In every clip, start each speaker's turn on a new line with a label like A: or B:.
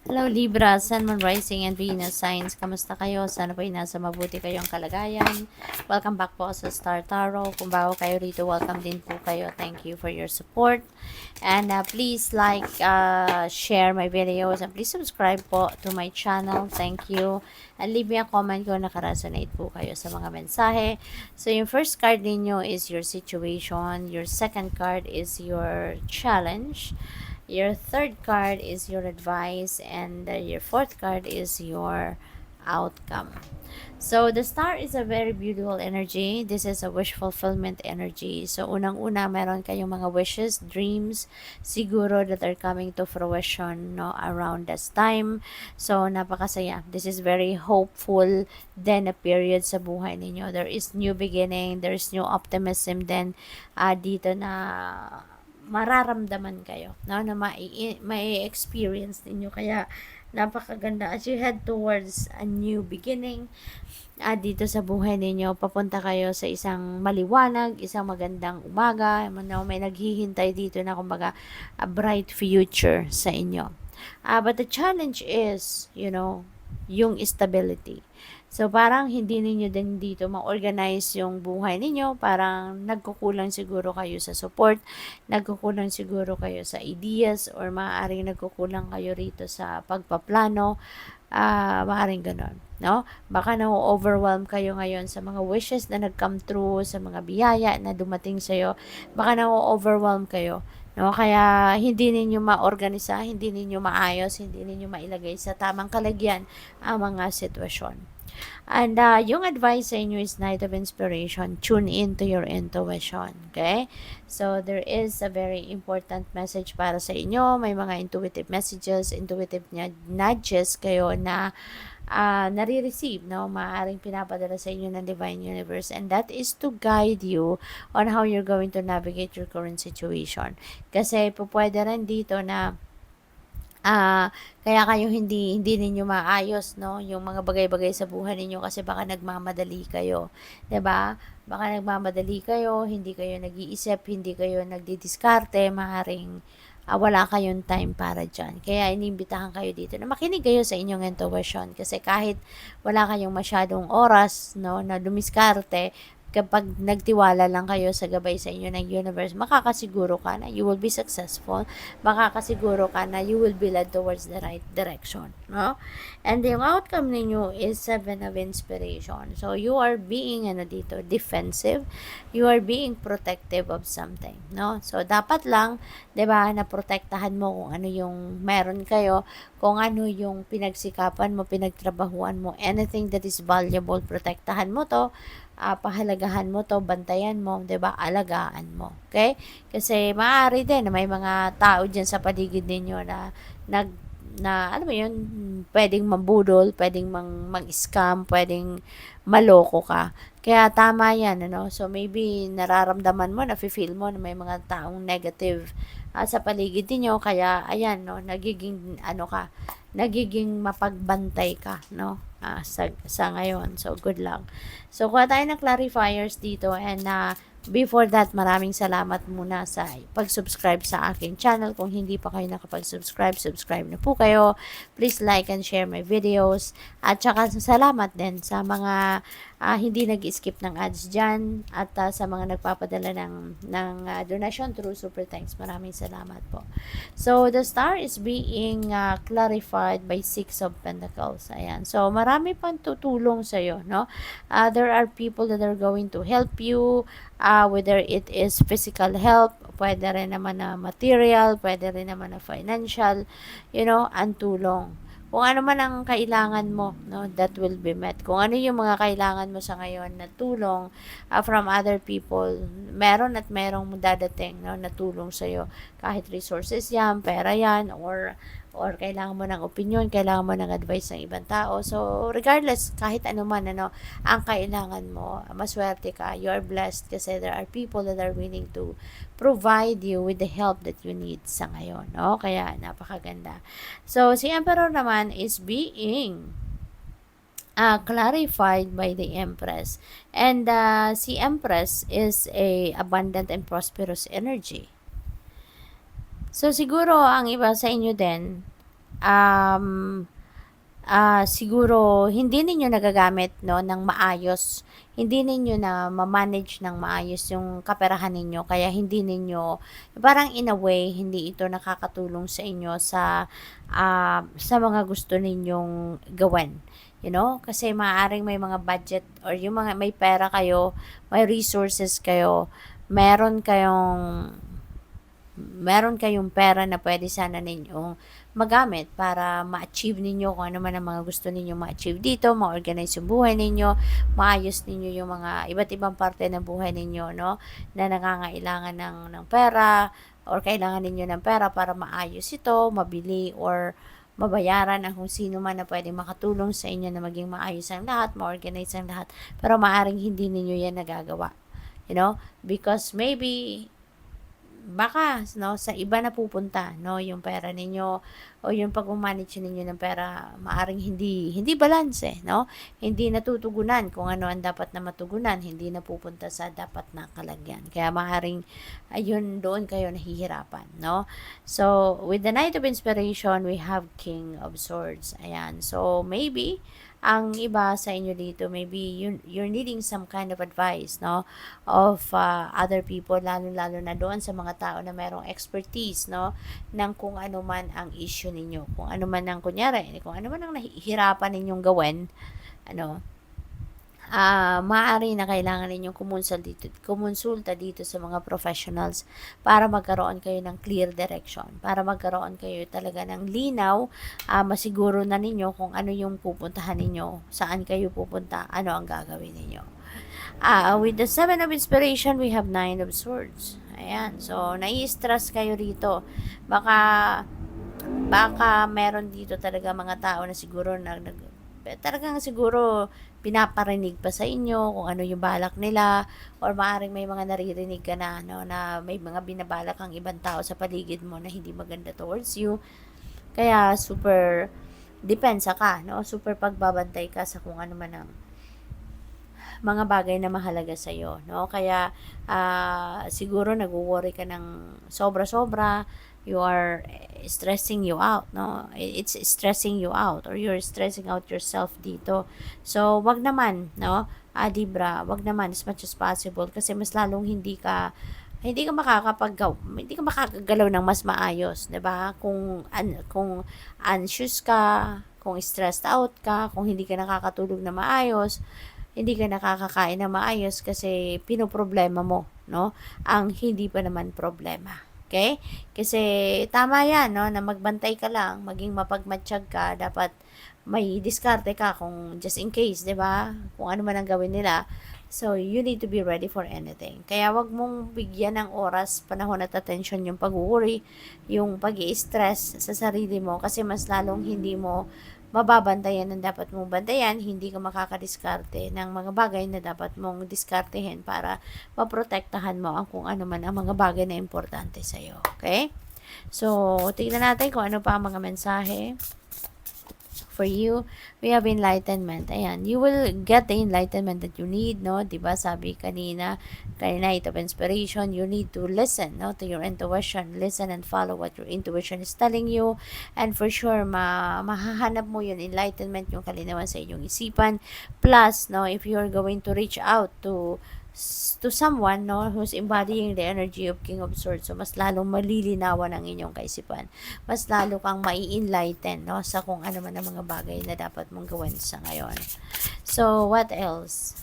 A: Hello Libra, Sun, Moon, Rising, and Venus signs. Kamusta kayo? Sana po ay nasa mabuti kayong kalagayan. Welcome back po sa Star Tarot. Kung bago kayo rito, welcome din po kayo. Thank you for your support. And please like, share my videos, and please subscribe po to my channel. Thank you. And leave me a comment kung nakaresonate po kayo sa mga mensahe. So yung first card ninyo is your situation. Your second card is your challenge. Your third card is your advice, and your fourth card is your outcome. So the star is a very beautiful energy. This is a wish fulfillment energy. So unang-una, meron kayong mga wishes, dreams, siguro that are coming to fruition, no, around this time. So napakasaya. This is very hopeful then a period sa buhay ninyo. There is new beginning, there is new optimism then dito na mararamdaman kayo, no, na mai-experience ninyo. Kaya napakaganda as you head towards a new beginning dito sa buhay ninyo. Papunta kayo sa isang maliwanag, isang magandang umaga, no, may naghihintay dito na kumbaga a bright future sa inyo. But the challenge is, yung stability. So, parang hindi ninyo din dito ma-organize yung buhay ninyo. Parang nagkukulang siguro kayo sa support, nagkukulang siguro kayo sa ideas, or maaaring nagkukulang kayo rito sa pagpaplano. Maaaring ganon, no? Baka na-overwhelm kayo ngayon sa mga wishes na nag-come true, sa mga biyaya na dumating sa'yo. Baka na-overwhelm kayo, no? Kaya hindi ninyo maorganisa, hindi ninyo maayos, hindi ninyo mailagay sa tamang kalagyan ang mga sitwasyon. And yung advice sa inyo is Night of Inspiration. Tune in to your intuition. Okay? So, there is a very important message para sa inyo. May mga intuitive messages, intuitive nudges kayo na nare-receive, no? Maaaring pinapadala sa inyo ng Divine Universe, and that is to guide you on how you're going to navigate your current situation. Kasi po pwede rin dito na kaya kayo hindi ninyo maayos, no, yung mga bagay-bagay sa buhay ninyo kasi baka nagmamadali kayo, 'di ba? Baka nagmamadali kayo, hindi kayo nag-iisip, hindi kayo nagdidiskarte, maaaring wala kayong time para dyan. Kaya inimbitahan kayo dito na makinig kayo sa inyong intuition, kasi kahit wala kayong masyadong oras, no, na dumiskarte, kapag nagtiwala lang kayo sa gabay sa inyo ng universe, makakasiguro ka na you will be successful, makakasiguro ka na you will be led towards the right direction, no? And yung outcome ninyo is 7 of Inspiration. So you are being defensive, you are being protective of something, no? So dapat lang, 'di ba, na protektahan mo kung ano yung meron kayo, kung ano yung pinagsikapan mo, pinagtrabahuan mo, anything that is valuable, protektahan mo to, pahalagahan mo to, bantayan mo, 'di ba? Alagaan mo. Okay? Kasi maaari din na may mga tao diyan sa paligid ninyo na alam mo 'yun, pwedeng mambudol, pwedeng mang-scam, pwedeng maloko ka. Kaya tama 'yan, ano? So maybe nararamdaman mo, nafi-feel mo na may mga taong negative sa paligid niyo, kaya ayan, no, nagiging nagiging mapagbantay ka, no? Sa ngayon. So, good luck. So, kuha tayo ng clarifiers dito, and before that, maraming salamat muna sa pag-subscribe sa aking channel. Kung hindi pa kayo nakapag-subscribe, subscribe na po kayo. Please like and share my videos. At saka salamat din sa mga hindi nag-skip ng ads dyan, at sa mga nagpapadala ng donation through Super Thanks. Maraming salamat po. So, the star is being clarified by 6 of Pentacles. Ayan. So, marami pang tutulong sa'yo, no? There are people that are going to help you, whether it is physical help, pwede rin naman na material, pwede rin naman na financial, ang tulong. Kung ano man ang kailangan mo, no, that will be met. Kung ano yung mga kailangan mo sa ngayon na tulong from other people, meron at merong dadating, no, na tulong sa'yo. Kahit resources yan, pera yan, or kailangan mo ng opinion, kailangan mo ng advice ng ibang tao. So, regardless, kahit ano man, ang kailangan mo, maswerte ka, you are blessed kasi there are people that are willing to provide you with the help that you need sa ngayon, no? Kaya, napakaganda. So, si Emperor naman is being clarified by the Empress. And si Empress is a abundant and prosperous energy. So, siguro, ang iba sa inyo din, um, siguro hindi ninyo nagagamit, 'no, ng maayos. Hindi ninyo na ma-manage ng maayos yung kaperahan ninyo kaya hindi ninyo parang in a way hindi ito nakakatulong sa inyo sa mga gusto ninyong gawin, you know? Kasi maaaring may mga budget or yung mga may pera kayo, may resources kayo, meron kayong meron kayong pera na pwede sana ninyong magamit para ma-achieve ninyo kung ano man ang mga gusto ninyong ma-achieve dito, ma-organize yung buhay ninyo, maayos ninyo yung mga iba't ibang parte ng buhay ninyo, no, na nangangailangan ng pera or kailangan ninyo ng pera para maayos ito, mabili or mabayaran ang kung sino man na pwedeng makatulong sa inyo na maging maayos ang lahat, ma-organize ang lahat, pero maaring hindi ninyo yan nagagawa, you know, because maybe baka, no, sa iba na pupunta, no, yung pera ninyo o yung pag-manage ninyo ng pera maaring hindi balanse, no, hindi natutugunan kung ano ang dapat na matugunan, hindi napupunta sa dapat na kalagyan. Kaya maaring ayun doon kayo nahihirapan, no. So with the Knight of Inspiration, we have King of Swords. Ayan. So maybe ang iba sa inyo dito, maybe you're needing some kind of advice, no, of other people, lalo-lalo na doon sa mga tao na merong expertise, no, ng kung ano man ang issue ninyo, kung ano man ang kunyari, kung ano man ang nahihirapan ninyong gawin, ano, maaari na kailangan ninyong kumonsulta dito sa mga professionals para magkaroon kayo ng clear direction, para magkaroon kayo talaga ng linaw, masiguro na ninyo kung ano yung pupuntahan ninyo, saan kayo pupunta, ano ang gagawin ninyo. With the Seven of Inspiration, we have Nine of Swords. Ayan, so nai-stress kayo rito. Baka meron dito talaga mga tao na siguro talagang siguro pinaparinig pa sa inyo kung ano yung balak nila or maaaring may mga naririnig ka na, no, na may mga binabalak ang ibang tao sa paligid mo na hindi maganda towards you. Kaya super depensa ka, no? Super pagbabantay ka sa kung ano man ang mga bagay na mahalaga sa iyo, no? Kaya siguro nagwo-worry ka ng sobra-sobra, you are stressing you out, no? It's stressing you out or you're stressing out yourself dito. So, wag naman, no? Libra, wag naman as much as possible kasi mas lalong hindi ka hindi ka makakagalaw ng mas maayos, 'di ba? Kung anxious ka, kung stressed out ka, kung hindi ka nakakatulog na maayos, hindi ka nakakakain na maayos kasi pinoproblema mo, no, ang hindi pa naman problema. Okay? Kasi tama yan, no, na magbantay ka lang, maging mapagmatsyag ka, dapat may diskarte ka kung just in case, di ba? Kung ano man ang gawin nila. So, you need to be ready for anything. Kaya wag mong bigyan ng oras, panahon at attention yung pag-worry, yung pag-i-stress sa sarili mo kasi mas lalong hindi mo mababantayan ang dapat mong bantayan, hindi ka makakadiskarte ng mga bagay na dapat mong diskartehin para maprotektahan mo ang kung ano man ang mga bagay na importante sa'yo. Okay? So, tignan natin kung ano pa ang mga mensahe for you. We have enlightenment. Ayan, you will get the enlightenment that you need, no? Diba sabi kanina, Night of Inspiration, you need to listen, no, to your intuition. Listen and follow what your intuition is telling you. And for sure, mahahanap mo yun, enlightenment, yung kalinawan sa inyong isipan. Plus, no, if you're going to reach out to someone, no, who's embodying the energy of King of Swords, so mas lalong malilinawan ang inyong kaisipan, mas lalo kang mai-enlighten, no, sa kung ano man ang mga bagay na dapat mong gawin sa ngayon. So what else?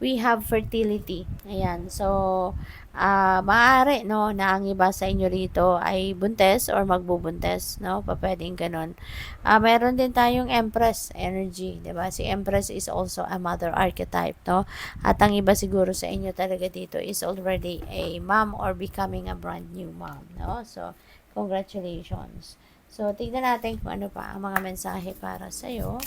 A: We have fertility. Ayan, so maaari, no, na ang iba sa inyo rito ay buntes or magbubuntes, no, pwedeng ganun. Meron din tayong Empress energy, di ba? Si Empress is also a mother archetype, no? At ang iba siguro sa inyo talaga dito is already a mom or becoming a brand new mom, no? So, congratulations. So, tignan natin kung ano pa ang mga mensahe para sa'yo.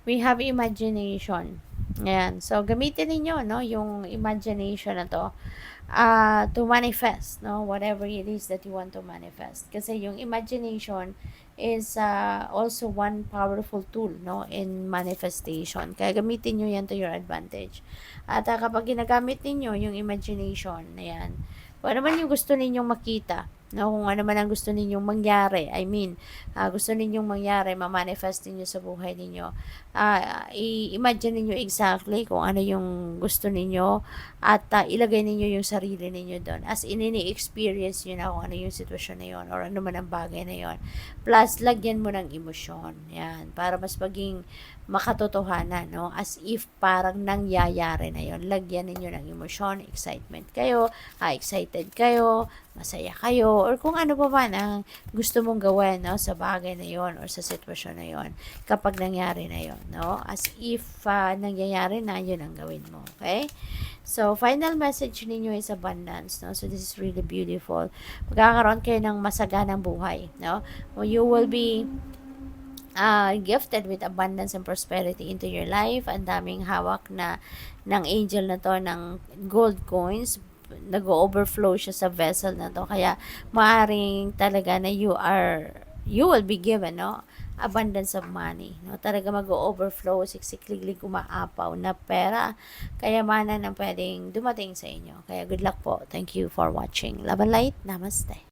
A: We have imagination. Ayan. So, gamitin niyo, no, yung imagination na to manifest, no, whatever it is that you want to manifest. Kasi yung imagination is also one powerful tool, no, in manifestation. Kaya gamitin niyo yan to your advantage. At kapag ginagamit ninyo yung imagination, ayan, kung ano man yung gusto ninyong makita, no, kung ano man ang gusto ninyong mangyari, I mean, gusto ninyong mangyari, ma-manifest ninyo sa buhay ninyo, i-imagine ninyo exactly kung ano yung gusto ninyo at ilagay ninyo yung sarili ninyo doon. As in, ini-experience nyo na kung ano yung sitwasyon na yon or ano man ang bagay na yon. Plus, lagyan mo ng emosyon. Yan, para mas maging makatotohanan, no? As if parang nangyayari na yon. Lagyan ninyo ng emosyon, excitement kayo, excited kayo, masaya kayo, or kung ano pa man ang gusto mong gawin, no, sa bagay na yon or sa sitwasyon na yon kapag nangyari na yon, no? As if nangyayari na, yun ang gawin mo, okay? So, final message ninyo is abundance, no? So, this is really beautiful. Magkakaroon kayo ng masaganang buhay, no? You will be gifted with abundance and prosperity into your life. Ang daming hawak na ng angel na to ng gold coins, nag-overflow siya sa vessel na to, kaya maaring talaga na you will be given, no, abundance of money, no, talaga mag-overflow, siksikliglig umaapaw na pera, kayamanan ang pwedeng dumating sa inyo. Kaya good luck po. Thank you for watching. Love and light. Namaste.